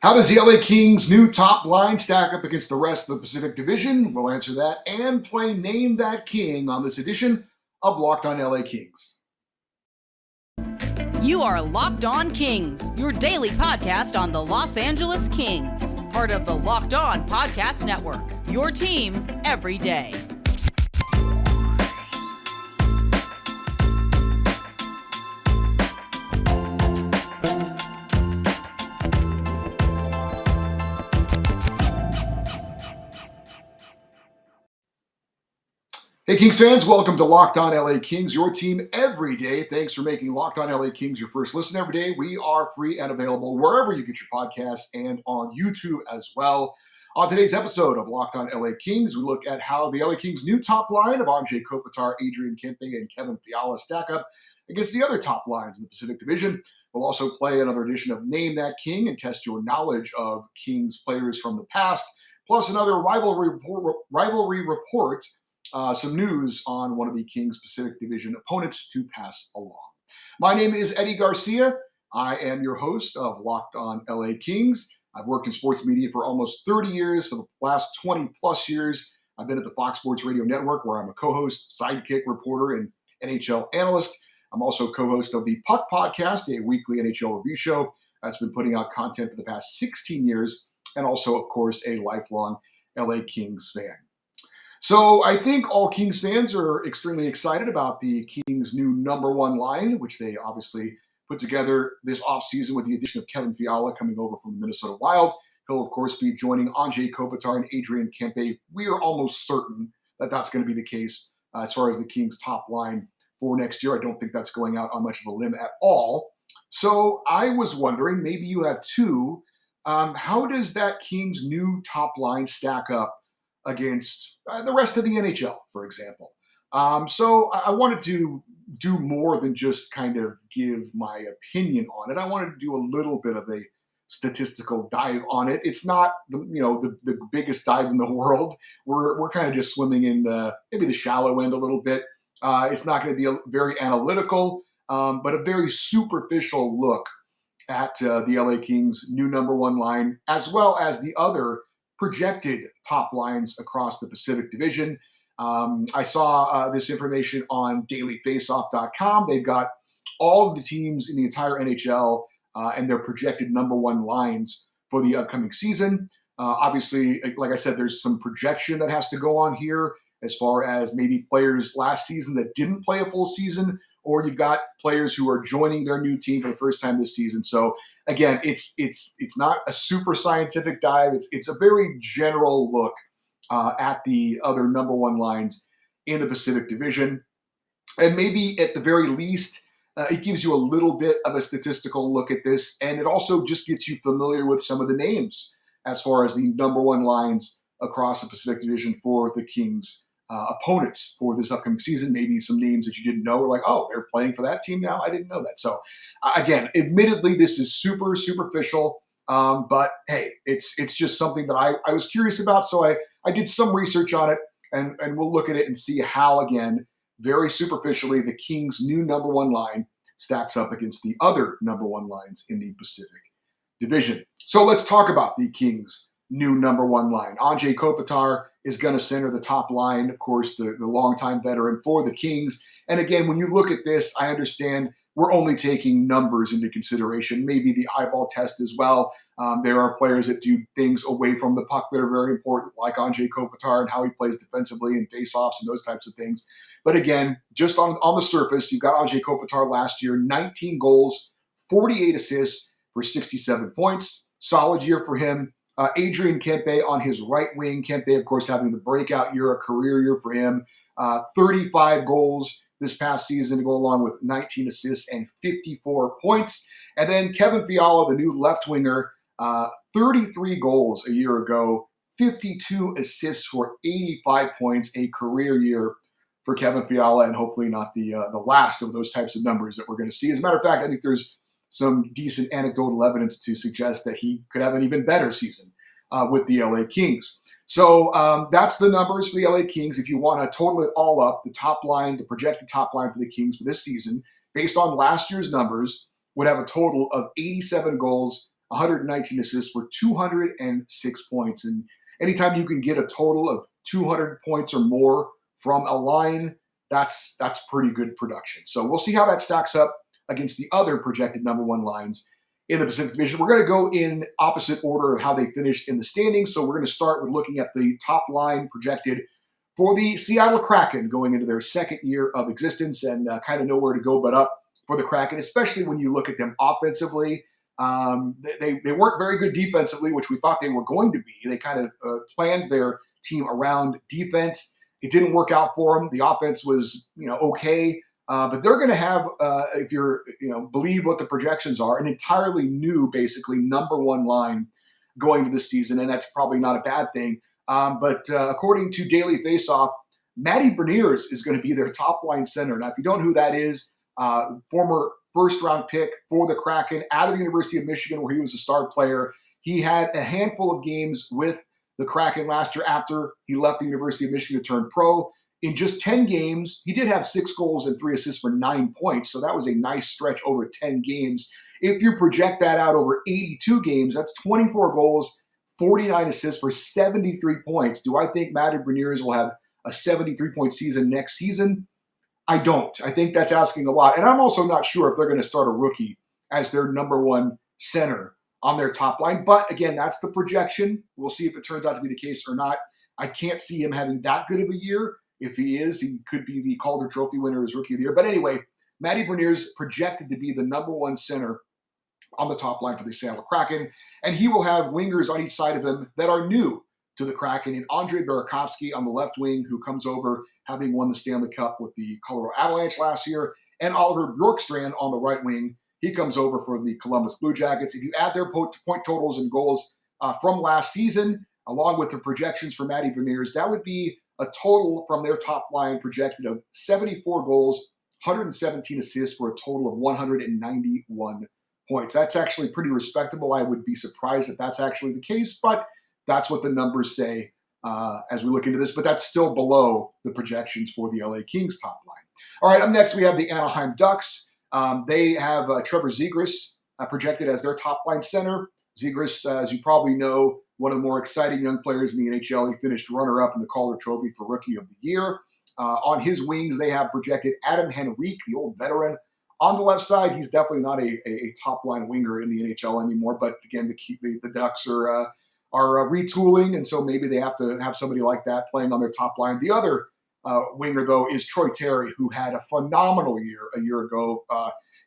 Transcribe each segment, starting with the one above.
How does the LA Kings' new top line stack up against the rest of the Pacific Division? We'll answer that and play Name That King on this edition of Locked On LA Kings. You are Locked On Kings, your daily podcast on the Los Angeles Kings, part of the Locked On Podcast Network, your team every day. Hey Kings fans, welcome to Locked On LA Kings, your team every day. Thanks for making Locked On LA Kings your first listen every day. We are free and available wherever you get your podcasts and on YouTube as well. On today's episode of Locked On LA Kings, we look at how the LA Kings' new top line of Anze Kopitar, Adrian, Kempe, and Kevin Fiala stack up against the other top lines in the Pacific Division. We'll also play another edition of Name That King and test your knowledge of Kings players from the past, plus another rivalry report. Some news on one of the Kings Pacific Division opponents to pass along. My name is Eddie Garcia. I am your host of Locked On LA Kings. I've worked in sports media for almost 30 years. For the last 20 plus years, I've been at the Fox Sports Radio Network, where I'm a co-host, sidekick reporter, and NHL analyst. I'm also co-host of the Puck Podcast, a weekly NHL review show that's been putting out content for the past 16 years, and also, of course, a lifelong LA Kings fan. So I think all Kings fans are extremely excited about the Kings' new number one line, which they obviously put together this offseason with the addition of Kevin Fiala coming over from the Minnesota Wild. He'll, of course, be joining Anze Kopitar and Adrian Kempe. We are almost certain that that's going to be the case as far as the Kings' top line for next year. I don't think that's going out on much of a limb at all. So I was wondering, maybe you have too, how does that Kings' new top line stack up against the rest of the NHL, for example? So I wanted to do more than just kind of give my opinion on it. I wanted to do a little bit of a statistical dive on it. It's not the biggest dive in the world. We're kind of just swimming in maybe the shallow end a little bit. It's not going to be a very analytical, but a very superficial look at the LA Kings' new number one line, as well as the other projected top lines across the Pacific Division. I saw this information on dailyfaceoff.com. They've got all of the teams in the entire NHL and their projected number one lines for the upcoming season. Obviously, like I said, there's some projection that has to go on here as far as maybe players last season that didn't play a full season, or you've got players who are joining their new team for the first time this season. So again, it's not a super scientific dive. It's a very general look at the other number one lines in the Pacific Division. And maybe at the very least, it gives you a little bit of a statistical look at this. And it also just gets you familiar with some of the names as far as the number one lines across the Pacific Division for the Kings opponents for this upcoming season. Maybe some names that you didn't know were like, oh, they're playing for that team now. I didn't know that. So again, admittedly, this is super superficial, but hey, it's just something that I was curious about. So I did some research on it, and we'll look at it and see how, again, very superficially, the Kings' new number one line stacks up against the other number one lines in the Pacific Division. So let's talk about the Kings' new number one line. Anze Kopitar is going to center the top line, of course, the longtime veteran for the Kings. And again, when you look at this, I understand we're only taking numbers into consideration, maybe the eyeball test as well. There are players that do things away from the puck that are very important, like Anze Kopitar and how he plays defensively and faceoffs and those types of things. But again, just on the surface, you've got Anze Kopitar last year, 19 goals, 48 assists for 67 points. Solid year for him. Adrian Kempe on his right wing. Kempe, of course, having the breakout year, a career year for him. 35 goals this past season to go along with 19 assists and 54 points. And then Kevin Fiala, the new left winger, 33 goals a year ago, 52 assists for 85 points, a career year for Kevin Fiala, and hopefully not the last of those types of numbers that we're going to see. As a matter of fact, I think there's some decent anecdotal evidence to suggest that he could have an even better season with the LA Kings. So that's the numbers for the LA Kings. If you want to total it all up, the top line, the projected top line for the Kings for this season, based on last year's numbers, would have a total of 87 goals, 119 assists for 206 points. And anytime you can get a total of 200 points or more from a line, that's pretty good production. So we'll see how that stacks up against the other projected number one lines in the Pacific Division. We're going to go in opposite order of how they finished in the standings. So we're going to start with looking at the top line projected for the Seattle Kraken going into their second year of existence, and kind of nowhere to go but up for the Kraken, especially when you look at them offensively. They weren't very good defensively, which we thought they were going to be. They kind of planned their team around defense. It didn't work out for them. The offense was, okay. But they're going to have, if you're, believe what the projections are, an entirely new, basically, number one line going to this season, and that's probably not a bad thing. But according to Daily Faceoff, Matty Beniers is going to be their top line center. Now, if you don't know who that is, former first-round pick for the Kraken out of the University of Michigan, where he was a star player. He had a handful of games with the Kraken last year after he left the University of Michigan to turn pro. In just 10 games, he did have 6 goals and 3 assists for 9 points, so that was a nice stretch over 10 games. If you project that out over 82 games, that's 24 goals, 49 assists for 73 points. Do I think Matty Beniers will have a 73-point season next season? I don't. I think that's asking a lot. And I'm also not sure if they're going to start a rookie as their number one center on their top line. But again, that's the projection. We'll see if it turns out to be the case or not. I can't see him having that good of a year. If he is, he could be the Calder Trophy winner as Rookie of the Year. But anyway, Matty Beniers projected to be the number one center on the top line for the Seattle Kraken. And he will have wingers on each side of him that are new to the Kraken, and Andre Burakovsky on the left wing, who comes over having won the Stanley Cup with the Colorado Avalanche last year, and Oliver Bjorkstrand on the right wing. He comes over for the Columbus Blue Jackets. If you add their point totals and goals from last season, along with the projections for Matty Beniers, that would be a total from their top line projected of 74 goals, 117 assists for a total of 191 points. That's actually pretty respectable. I would be surprised if that's actually the case, but that's what the numbers say as we look into this. But that's still below the projections for the LA Kings top line. All right, up next we have the Anaheim Ducks. They have Trevor Zegras projected as their top line center. Zegras, as you probably know, one of the more exciting young players in the NHL. He finished runner-up in the Calder Trophy for Rookie of the Year. On his wings, they have projected Adam Henrique, the old veteran. On the left side, he's definitely not a top-line winger in the NHL anymore. But again, the Ducks are retooling, and so maybe they have to have somebody like that playing on their top line. The other winger, though, is Troy Terry, who had a phenomenal year a year ago.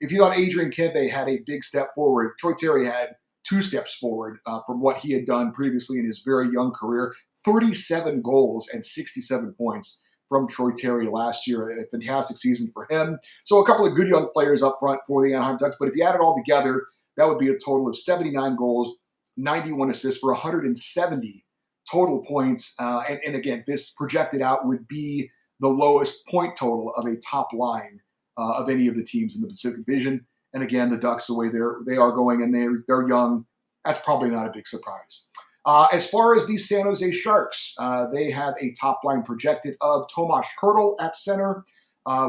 If you thought Adrian Kempe had a big step forward, Troy Terry had 2 steps forward from what he had done previously in his very young career. 37 goals and 67 points from Troy Terry last year. A fantastic season for him. So a couple of good young players up front for the Anaheim Ducks. But if you add it all together, that would be a total of 79 goals, 91 assists for 170 total points. And again, this projected out would be the lowest point total of a top line of any of the teams in the Pacific Division. And again, the Ducks, the way they are going, and they're young, that's probably not a big surprise. As far as the San Jose Sharks, they have a top line projected of Tomas Hertl at center,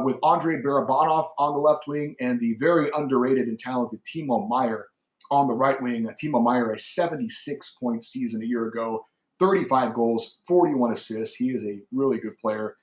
with Andrei Barabanov on the left wing, and the very underrated and talented Timo Meier on the right wing. Timo Meier, a 76-point season a year ago, 35 goals, 41 assists. He is a really good player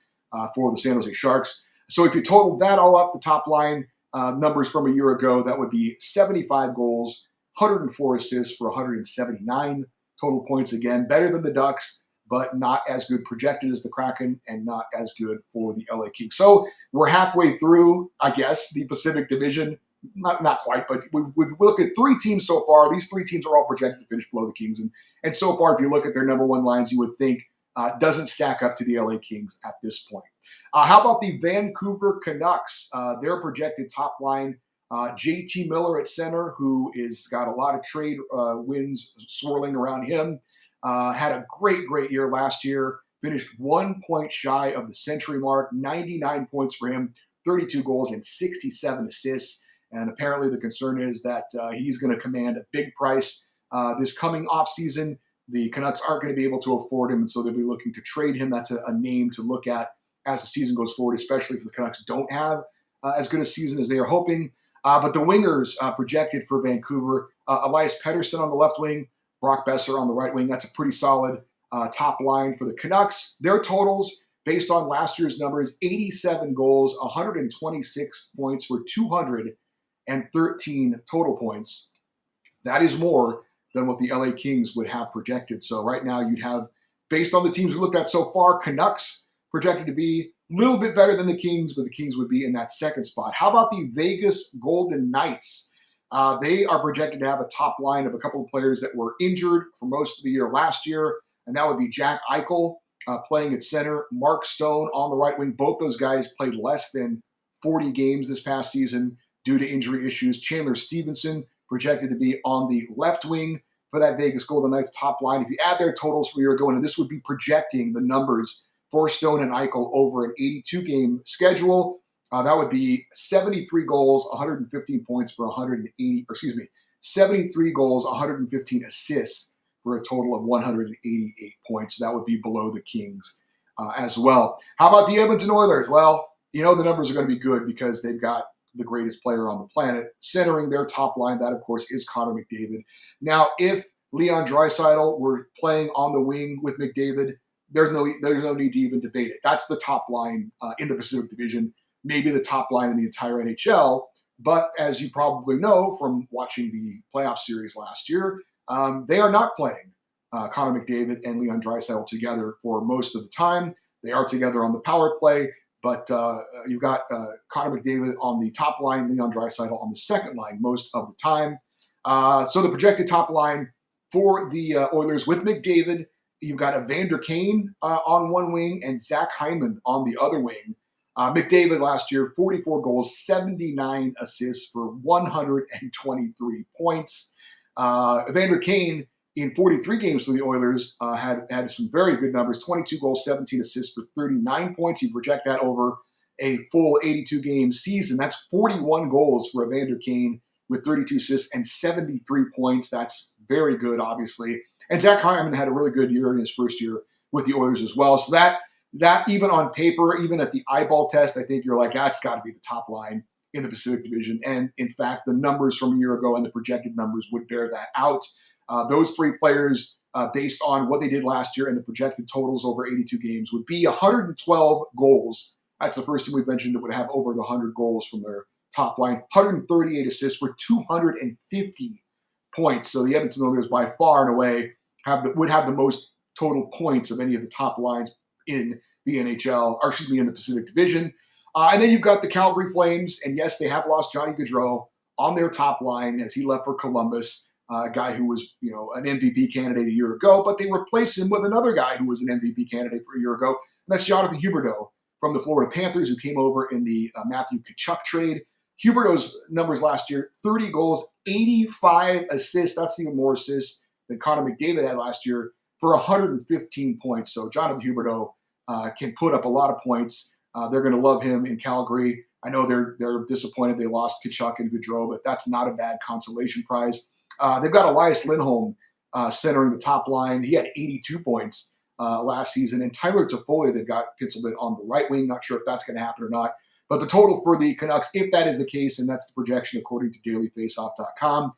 for the San Jose Sharks. So if you total that all up, the top line numbers from a year ago, that would be 75 goals, 104 assists for 179 total points. Again, better than the Ducks, but not as good projected as the Kraken, and not as good for the LA Kings. So we're halfway through, I guess, the Pacific Division. Not quite, but we've looked at 3 teams so far. These 3 teams are all projected to finish below the Kings. And so far, if you look at their number one lines, you would think doesn't stack up to the LA Kings at this point. How about the Vancouver Canucks? Their projected top line, JT Miller at center, who is got a lot of trade wins swirling around him. Had a great year last year. Finished 1 point shy of the century mark, 99 points for him, 32 goals and 67 assists. And apparently the concern is that he's going to command a big price this coming offseason. The Canucks aren't going to be able to afford him, and so they'll be looking to trade him. That's a name to look at as the season goes forward, especially if the Canucks don't have as good a season as they are hoping. But the wingers projected for Vancouver, Elias Pettersson on the left wing, Brock Besser on the right wing. That's a pretty solid top line for the Canucks. Their totals, based on last year's numbers, 87 goals, 126 points for 213 total points. That is more than what the LA Kings would have projected. So right now you'd have, based on the teams we looked at so far, Canucks projected to be a little bit better than the Kings, but the Kings would be in that second spot. How about the Vegas Golden Knights? They are projected to have a top line of a couple of players that were injured for most of the year last year, and that would be Jack Eichel playing at center, Mark Stone on the right wing. Both those guys played less than 40 games this past season due to injury issues. Chandler Stevenson projected to be on the left wing for that Vegas Golden Knights top line. If you add their totals for a year ago, and this would be projecting the numbers for Stone and Eichel over an 82-game schedule, that would be 73 goals, 115 points for 73 goals, 115 assists for a total of 188 points. That would be below the Kings as well. How about the Edmonton Oilers? Well, the numbers are going to be good because they've got the greatest player on the planet centering their top line. That, of course, is Connor McDavid. Now, if Leon Draisaitl were playing on the wing with McDavid, there's no need to even debate it. That's the top line in the Pacific Division, maybe the top line in the entire NHL. But as you probably know from watching the playoff series last year, they are not playing Connor McDavid and Leon Draisaitl together for most of the time. They are together on the power play, but you've got Connor McDavid on the top line, Leon Draisaitl on the second line most of the time. So the projected top line for the Oilers with McDavid, you've got Evander Kane on one wing and Zach Hyman on the other wing. McDavid last year, 44 goals, 79 assists for 123 points. Evander Kane, in 43 games for the Oilers, had some very good numbers, 22 goals, 17 assists for 39 points. You project that over a full 82-game season. That's 41 goals for Evander Kane with 32 assists and 73 points. That's very good, obviously. And Zach Hyman had a really good year in his first year with the Oilers as well. So that even on paper, even at the eyeball test, I think you're like, that's got to be the top line in the Pacific Division. And in fact, the numbers from a year ago and the projected numbers would bear that out. Those three players, based on what they did last year and the projected totals over 82 games, would be 112 goals. That's the first team we've mentioned that would have over the 100 goals from their top line. 138 assists for 250 points. So the Edmonton Oilers, by far and away, would have the most total points of any of the top lines in the NHL, or excuse me, in the Pacific Division. And then you've got the Calgary Flames, and yes, they have lost Johnny Gaudreau on their top line as he left for Columbus, a guy who was, an MVP candidate a year ago, but they replaced him with another guy who was an MVP candidate for a year ago, and that's Jonathan Huberdeau from the Florida Panthers, who came over in the Matthew Tkachuk trade. Huberdeau's numbers last year, 30 goals, 85 assists. That's even more assists than Connor McDavid had last year for 115 points. So Jonathan Huberdeau can put up a lot of points. They're going to love him in Calgary. I know they're disappointed they lost Tkachuk and Gaudreau, but that's not a bad consolation prize. They've got Elias Lindholm centering the top line. He had 82 points last season. And Tyler Toffoli, they've got penciled in on the right wing. Not sure if that's going to happen or not. But the total for the Canucks, if that is the case, and that's the projection according to dailyfaceoff.com,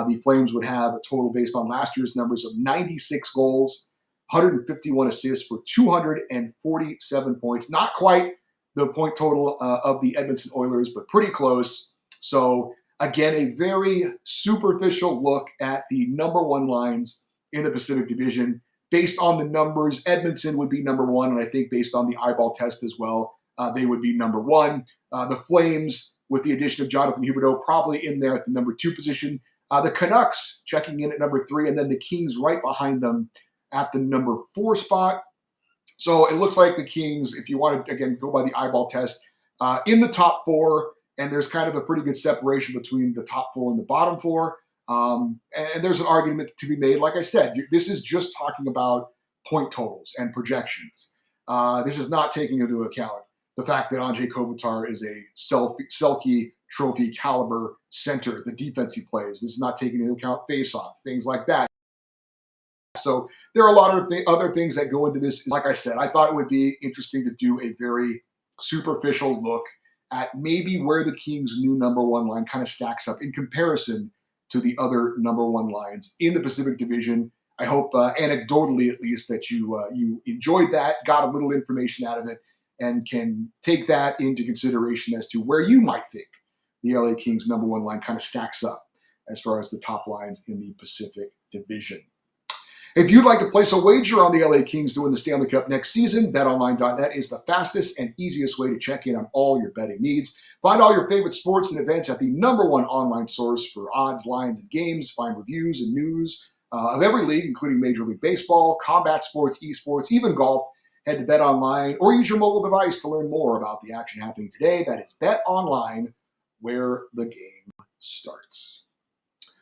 the Flames would have a total based on last year's numbers of 96 goals, 151 assists for 247 points. Not quite the point total of the Edmonton Oilers, but pretty close. So again, a very superficial look at the number one lines in the Pacific Division. Based on the numbers, Edmonton would be number one, and I think based on the eyeball test as well, they would be number one. The Flames, with the addition of Jonathan Huberdeau, probably in there at the number 2 position. The Canucks checking in at number 3, and then the Kings right behind them at the number 4 spot. So it looks like the Kings, if you want to, again, go by the eyeball test, in the top 4, and there's kind of a pretty good separation between the top 4 and the bottom 4. And there's an argument to be made. Like I said, this is just talking about point totals and projections. This is not taking into account the fact that Anze Kopitar is a Selke trophy caliber center, the defense he plays. This is not taking into account face-offs, things like that. So there are a lot of other things that go into this. Like I said, I thought it would be interesting to do a very superficial look at maybe where the Kings' new number one line kind of stacks up in comparison to the other number one lines in the Pacific Division. I hope, anecdotally at least, that you enjoyed that, got a little information out of it, and can take that into consideration as to where you might think the LA Kings' number one line kind of stacks up as far as the top lines in the Pacific Division. If you'd like to place a wager on the LA Kings to win the Stanley Cup next season, BetOnline.net is the fastest and easiest way to check in on all your betting needs. Find all your favorite sports and events at the number one online source for odds, lines, and games. Find reviews and news of every league, including Major League Baseball, combat sports, esports, even golf. Head to BetOnline or use your mobile device to learn more about the action happening today. That is BetOnline, where the game starts.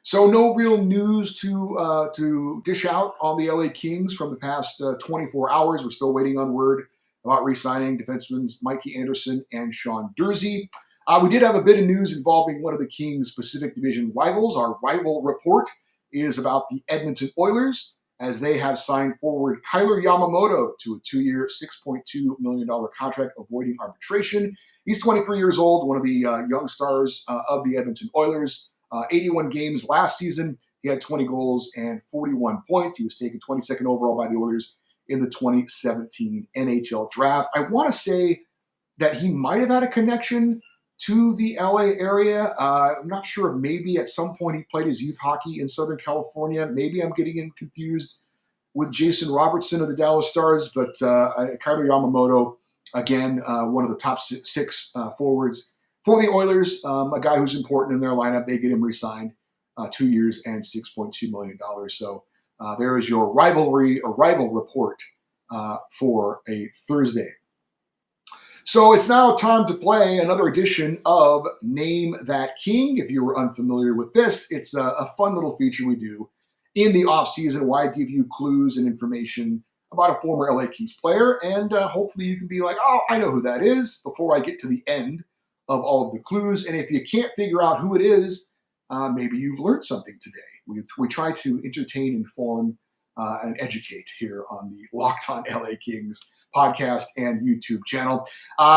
So no real news to dish out on the LA Kings from the past 24 hours. We're still waiting on word about re-signing defensemen Mikey Anderson and Sean Durzi. We did have a bit of news involving one of the Kings' Pacific Division rivals. Our rival report is about the Edmonton Oilers, as they have signed forward Kyler Yamamoto to a 2-year, $6.2 million contract, avoiding arbitration. He's 23 years old, one of the young stars of the Edmonton Oilers. 81 games last season. He had 20 goals and 41 points. He was taken 22nd overall by the Oilers in the 2017 NHL draft. I want to say that he might have had a connection to the LA area. I'm not sure. Maybe at some point he played his youth hockey in Southern California. Maybe I'm getting him confused with Jason Robertson of the Dallas Stars. But Kyler Yamamoto, again, one of the top six forwards for the Oilers, a guy who's important in their lineup. They get him re-signed, 2 years and $6.2 million. So there is your rival report for a Thursday. So it's now time to play another edition of Name That King. If you were unfamiliar with this, it's a fun little feature we do in the offseason where I give you clues and information about a former LA Kings player, and hopefully you can be like, oh, I know who that is, before I get to the end of all of the clues. And if you can't figure out who it is, maybe you've learned something today. We try to entertain, inform, and educate here on the Locked On LA Kings podcast and YouTube channel.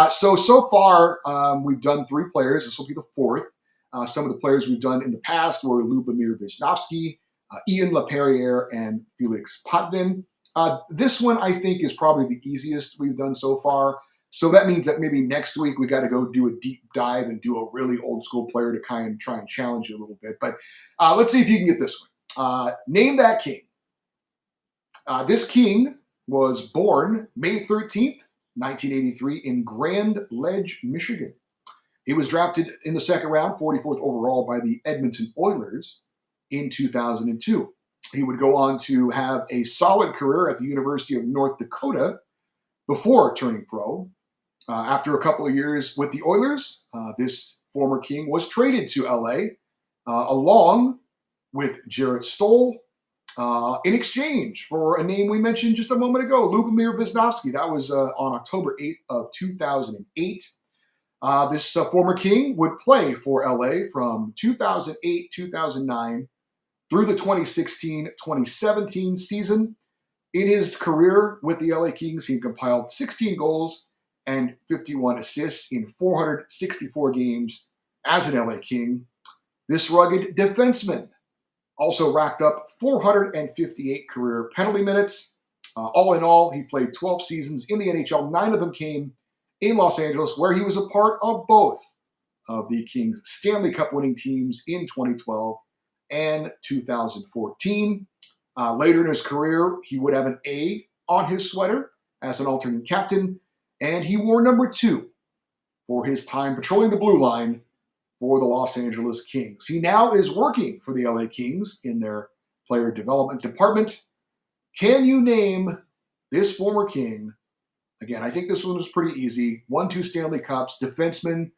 So far, we've done 3 players. This will be the 4th. Some of the players we've done in the past were Lubomir Visnovsky, Ian LaPerriere, and Felix Potvin. This one, I think, is probably the easiest we've done so far. So that means that maybe next week we got to go do a deep dive and do a really old school player to kind of try and challenge you a little bit. But let's see if you can get this one. Name that king. This king was born May 13th, 1983 in Grand Ledge, Michigan. He was drafted in the second round, 44th overall by the Edmonton Oilers in 2002. He would go on to have a solid career at the University of North Dakota before turning pro. After a couple of years with the Oilers, this former King was traded to LA along with Jarrett Stoll in exchange for a name we mentioned just a moment ago, Lubomir Visnovsky. That was on October 8th of 2008. This former King would play for LA from 2008-2009 through the 2016-2017 season. In his career with the LA Kings, he compiled 16 goals and 51 assists in 464 games as an LA King. This rugged defenseman also racked up 458 career penalty minutes. All in all, he played 12 seasons in the NHL. 9 of them came in Los Angeles, where he was a part of both of the Kings' Stanley Cup winning teams in 2012 and 2014. Later in his career, he would have an A on his sweater as an alternate captain, and he wore number 2 for his time patrolling the blue line for the Los Angeles Kings. He now is working for the LA Kings in their player development department. Can you name this former King? Again, I think this one was pretty easy. Won 2 Stanley Cups, defenseman,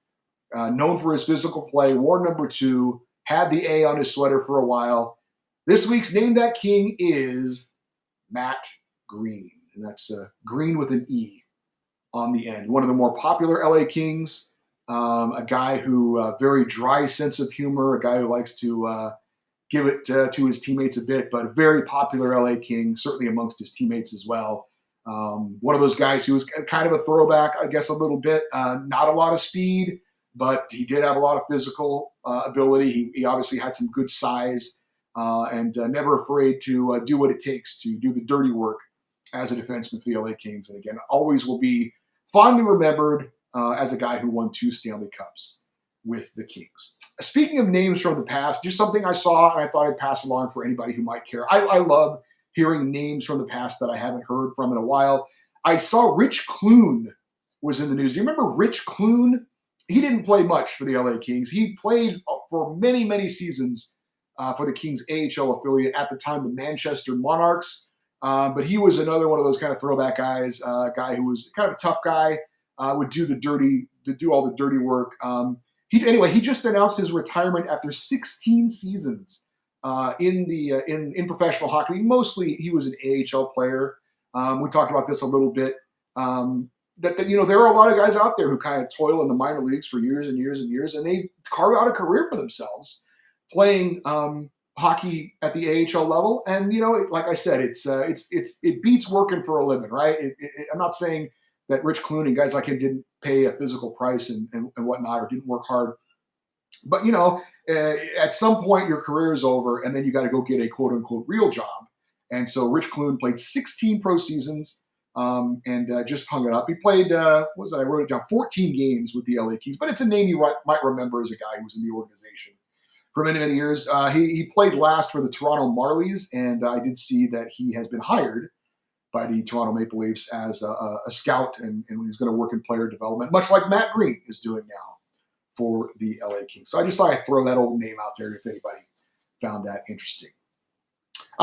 known for his physical play, wore number 2, had the A on his sweater for a while. This week's Name That King is Matt Green, and that's Green with an E on the end. One of the more popular LA Kings, a guy who very dry sense of humor, a guy who likes to give it to his teammates a bit, but a very popular LA King, certainly amongst his teammates as well. One of those guys who was kind of a throwback, I guess, a little bit. Not a lot of speed, but he did have a lot of physical ability. He obviously had some good size and never afraid to do what it takes to do the dirty work as a defenseman for the LA Kings. And again, always will be fondly remembered as a guy who won 2 Stanley Cups with the Kings. Speaking of names from the past, just something I saw and I thought I'd pass along for anybody who might care. I love hearing names from the past that I haven't heard from in a while. I saw Rich Clune was in the news. Do you remember Rich Clune? He didn't play much for the LA Kings. He played for many, many seasons for the Kings AHL affiliate, at the time the Manchester Monarchs. But he was another one of those kind of throwback guys, guy who was kind of a tough guy, would do all the dirty work. He just announced his retirement after 16 seasons in professional hockey. Mostly, he was an AHL player. We talked about this a little bit. That there are a lot of guys out there who kind of toil in the minor leagues for years and years and years, and they carve out a career for themselves playing hockey at the AHL level. And like I said, it beats working for a living, right? I'm not saying that Rich Clune and guys like him didn't pay a physical price and whatnot, or didn't work hard. But at some point your career is over, and then you got to go get a quote unquote real job. And so Rich Clune played 16 pro seasons. And just hung it up. He played, I wrote it down, 14 games with the LA Kings, but it's a name you might remember as a guy who was in the organization for many, many years. He played last for the Toronto Marlies, and I did see that he has been hired by the Toronto Maple Leafs as a scout, and he's going to work in player development, much like Matt Green is doing now for the LA Kings. So I just thought I'd throw that old name out there if anybody found that interesting.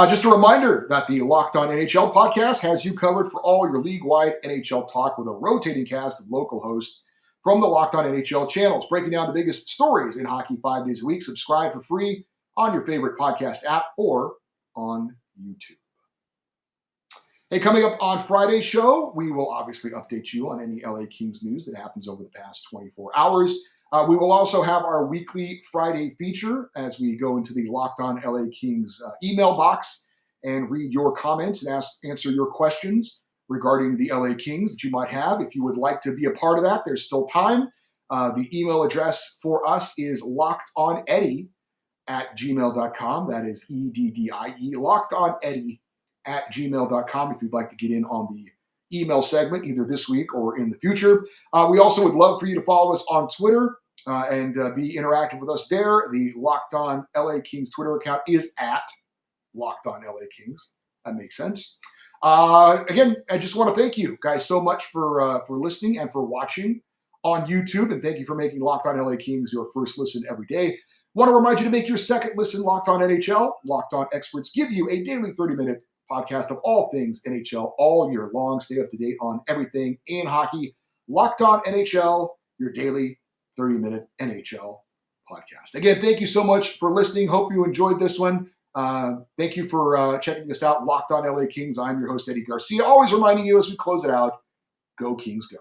Just a reminder that the Locked On NHL podcast has you covered for all your league-wide NHL talk, with a rotating cast of local hosts from the Locked On NHL channels, breaking down the biggest stories in hockey 5 days a week. Subscribe for free on your favorite podcast app or on YouTube. Hey, coming up on Friday's show, we will obviously update you on any LA Kings news that happens over the past 24 hours. We will also have our weekly Friday feature as we go into the Locked On LA Kings email box and read your comments and answer your questions regarding the LA Kings that you might have. If you would like to be a part of that, there's still time. The email address for us is lockedoneddie@gmail.com. That is EDDIE, lockedoneddie@gmail.com, if you'd like to get in on the email segment either this week or in the future. We also would love for you to follow us on Twitter and be interactive with us there. The Locked On LA Kings Twitter account is at Locked On LA Kings. That makes sense. Again, I just want to thank you guys so much for listening and for watching on YouTube, and thank you for making Locked On LA Kings your first listen every day. Want to remind you to make your second listen Locked On NHL. Locked On experts give you a daily 30-minute podcast of all things NHL all year long. Stay up to date on everything in hockey. Locked On NHL, your daily 30-minute NHL podcast. Again, thank you so much for listening. Hope you enjoyed this one. Thank you for checking us out. Locked On LA Kings. I'm your host, Eddie Garcia. Always reminding you as we close it out, go Kings, go.